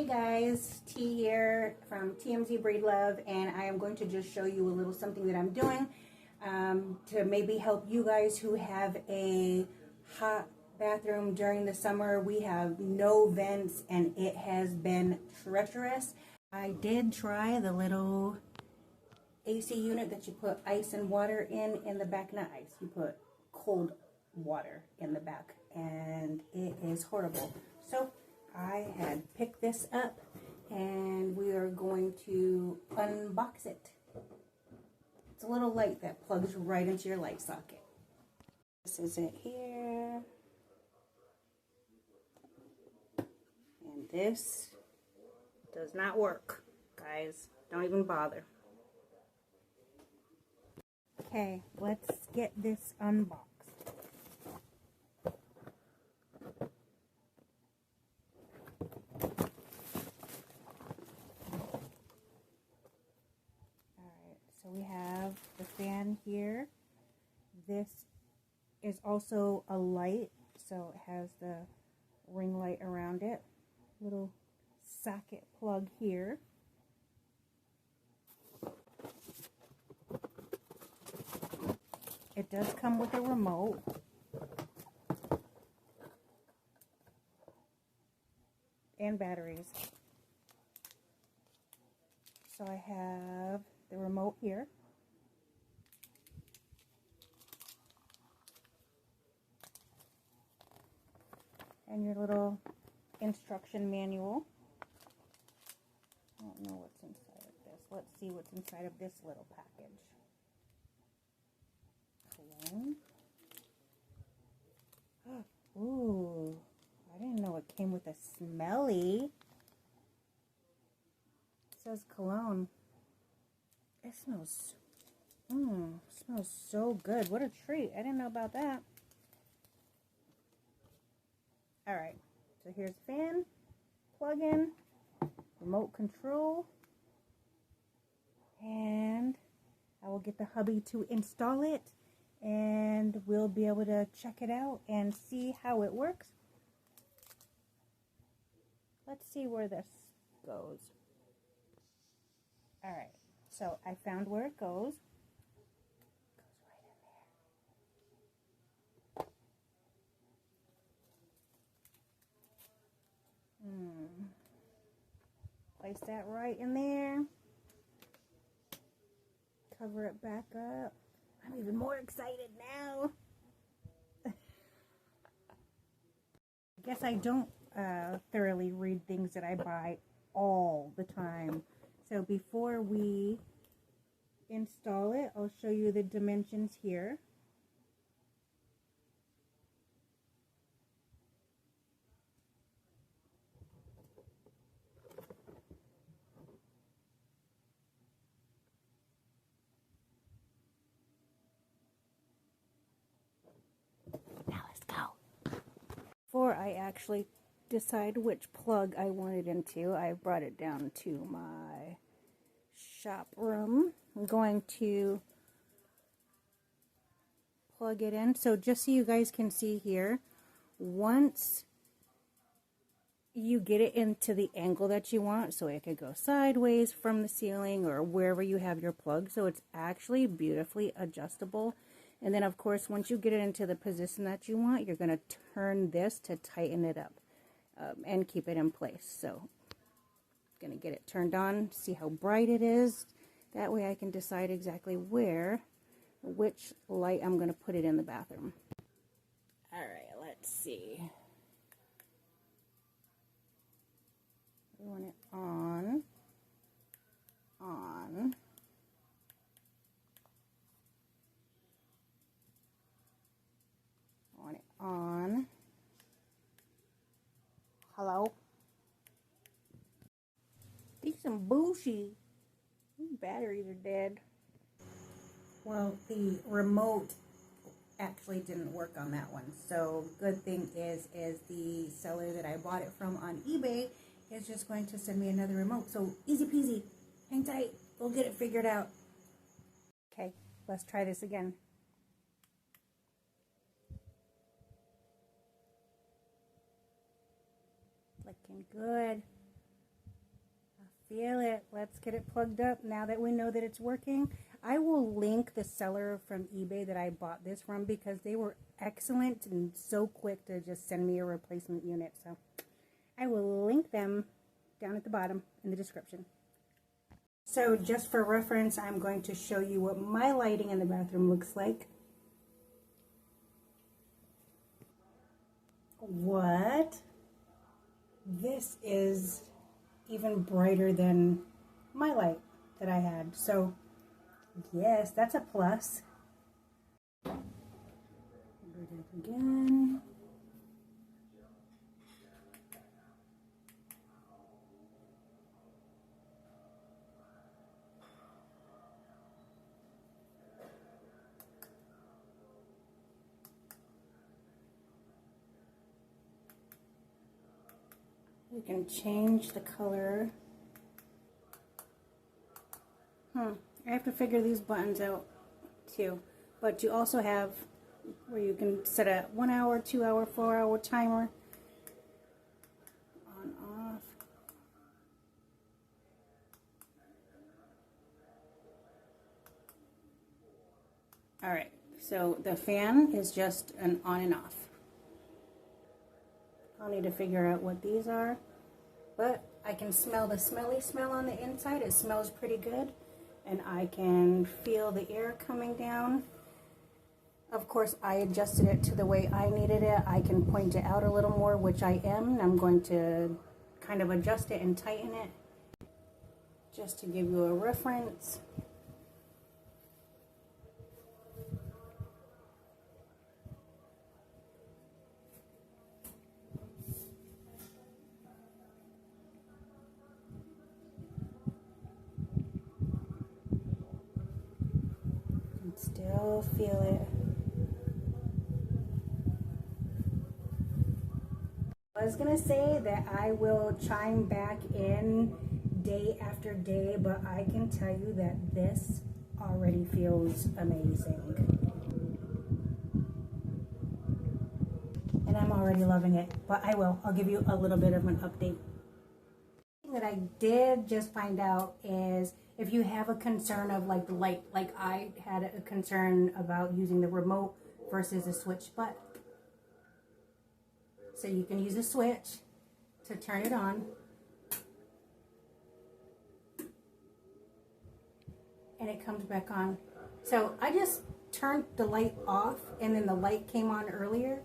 guys, T here from TMZ Breed Love, and I am going to just show you a little something that I'm doing to maybe help you guys who have a hot bathroom during the summer. We have no vents and it has been treacherous. I did try the little AC unit that you put ice and water in the back, not ice, you put cold water in the back, and it is horrible. So I had picked this up and we are going to unbox it. It's a little light that plugs right into your light socket. This is it here. And this does not work, guys. Don't even bother. Okay, let's get this unboxed. So we have the fan here. This is also a light, so it has the ring light around it. Little socket plug here. It does come with a remote. And batteries. So I have the remote here. And your little instruction manual. I don't know what's inside of this. Let's see what's inside of this little package. Cologne. Ooh, I didn't know it came with a smelly. It says cologne. It smells, smells so good. What a treat. I didn't know about that. Alright, so here's the fan, plug-in, remote control, and I will get the hubby to install it, and we'll be able to check it out and see how it works. Let's see where this goes. Alright. So I found where it goes. It goes right in there. Place that right in there. Cover it back up. I'm even more excited now. I guess I don't thoroughly read things that I buy all the time. So before we install it, I'll show you the dimensions here. Now let's go. Before I actually decide which plug I want it into, I brought it down to my shop room. I'm going to plug it in. So just so you guys can see here, once you get it into the angle that you want, so it could go sideways from the ceiling or wherever you have your plug, so it's actually beautifully adjustable. And then of course, once you get it into the position that you want, you're going to turn this to tighten it up and keep it in place. So I'm going to get it turned on, see how bright it is. That way I can decide exactly which light I'm going to put it in the bathroom. Alright, let's see. We want it on. On. I want it on. Hello? Decent bushy. Batteries are dead. Well, the remote actually didn't work on that one. So good thing is the seller that I bought it from on eBay is just going to send me another remote. So easy peasy. Hang tight. We'll get it figured out. Okay, let's try this again. Looking good. feel it. Let's get it plugged up now that we know that it's working. I will link the seller from eBay that I bought this from because they were excellent and so quick to just send me a replacement unit. So I will link them down at the bottom in the description. So just for reference, I'm going to show you what my lighting in the bathroom looks like. What? This is even brighter than my light that I had. So yes, that's a plus. Go down again. You can change the color. I have to figure these buttons out too. But you also have where you can set a 1 hour, 2 hour, 4 hour timer. On, off. Alright, so the fan is just an on and off. I'll need to figure out what these are. But I can smell the smelly smell on the inside. It smells pretty good. And I can feel the air coming down. Of course, I adjusted it to the way I needed it. I can point it out a little more, which I am. And I'm going to kind of adjust it and tighten it just to give you a reference. Still feel it. I was gonna say that I will chime back in day after day, but I can tell you that this already feels amazing. And I'm already loving it, but I'll give you a little bit of an update. That I did just find out is if you have a concern of like the light, like I had a concern about using the remote versus a switch button. So you can use a switch to turn it on. And it comes back on. So I just turned the light off and then the light came on earlier.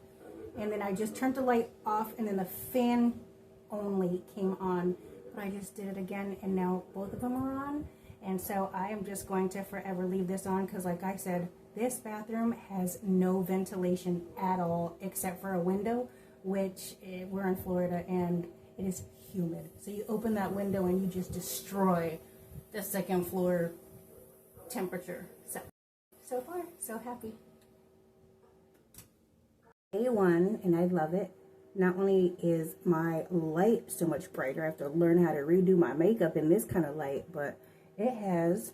And then I just turned the light off and then the fan only came on. But I just did it again and now both of them are on. And so I am just going to forever leave this on because like I said, this bathroom has no ventilation at all except for a window, which we're in Florida and it is humid. So you open that window and you just destroy the second floor temperature. So far, so happy. Day one, and I love it. Not only is my light so much brighter, I have to learn how to redo my makeup in this kind of light, but it has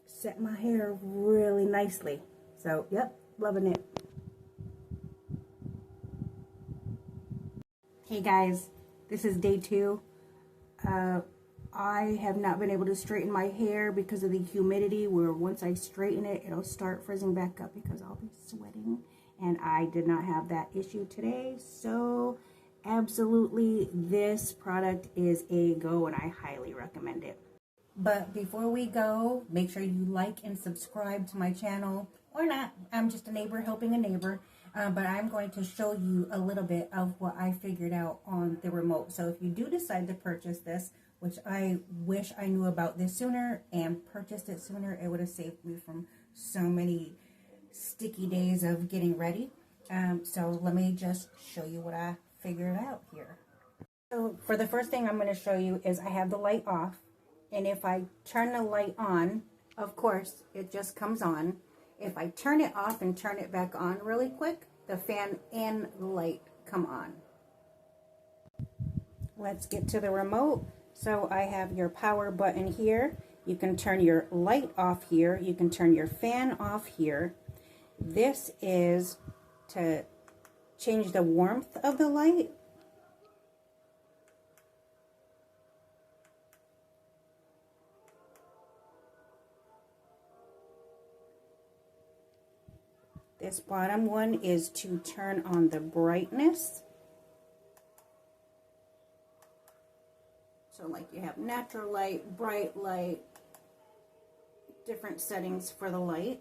set my hair really nicely. So, yep, loving it. Hey guys, this is day 2. I have not been able to straighten my hair because of the humidity, where once I straighten it, it'll start frizzing back up because I'll be sweating. And I did not have that issue today, so absolutely this product is a go and I highly recommend it. But before we go, make sure you like and subscribe to my channel, or not. I'm just a neighbor helping a neighbor, but I'm going to show you a little bit of what I figured out on the remote. So if you do decide to purchase this, which I wish I knew about this sooner and purchased it sooner, it would have saved me from so many sticky days of getting ready. So let me just show you what I figured out here. So for the first thing I'm going to show you is I have the light off, and if I turn the light on, of course it just comes on. If I turn it off and turn it back on really quick, the fan and the light come on. Let's get to the remote. So I have your power button here. You can turn your light off here. You can turn your fan off here. This is to change the warmth of the light. This bottom one is to turn on the brightness. So like you have natural light, bright light, different settings for the light.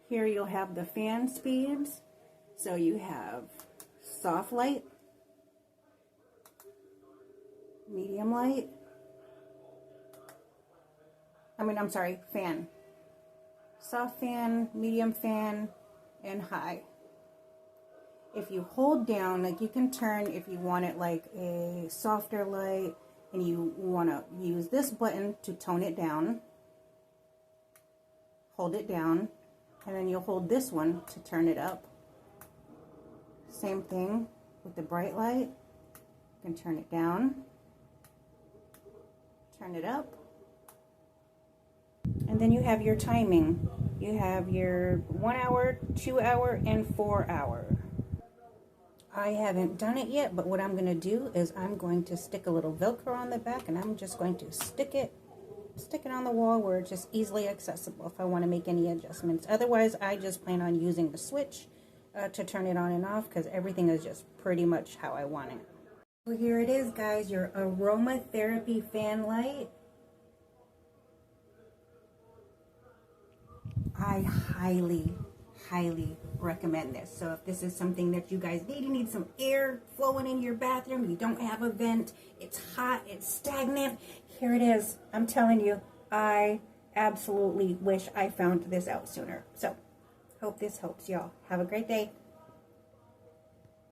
Here you'll have the fan speeds. So you have soft light, medium light, fan. Soft fan, medium fan, and high. If you hold down, like you can turn if you want it like a softer light and you want to use this button to tone it down. Hold it down, and then you'll hold this one to turn it up. Same thing with the bright light. You can turn it down, turn it up. And then you have your timing. You have your 1 hour, 2 hour, and 4 hour. I haven't done it yet, but what I'm going to do is I'm going to stick a little Velcro on the back, and I'm just going to stick it on the wall where it's just easily accessible if I want to make any adjustments. Otherwise, I just plan on using the switch to turn it on and off, because everything is just pretty much how I want it. So here it is, guys, your aromatherapy fan light. I highly recommend this. So if this is something that you guys need, you need some air flowing in your bathroom, you don't have a vent, it's hot, it's stagnant, here it is. I'm telling you, I absolutely wish I found this out sooner. So hope this helps y'all. Have a great day.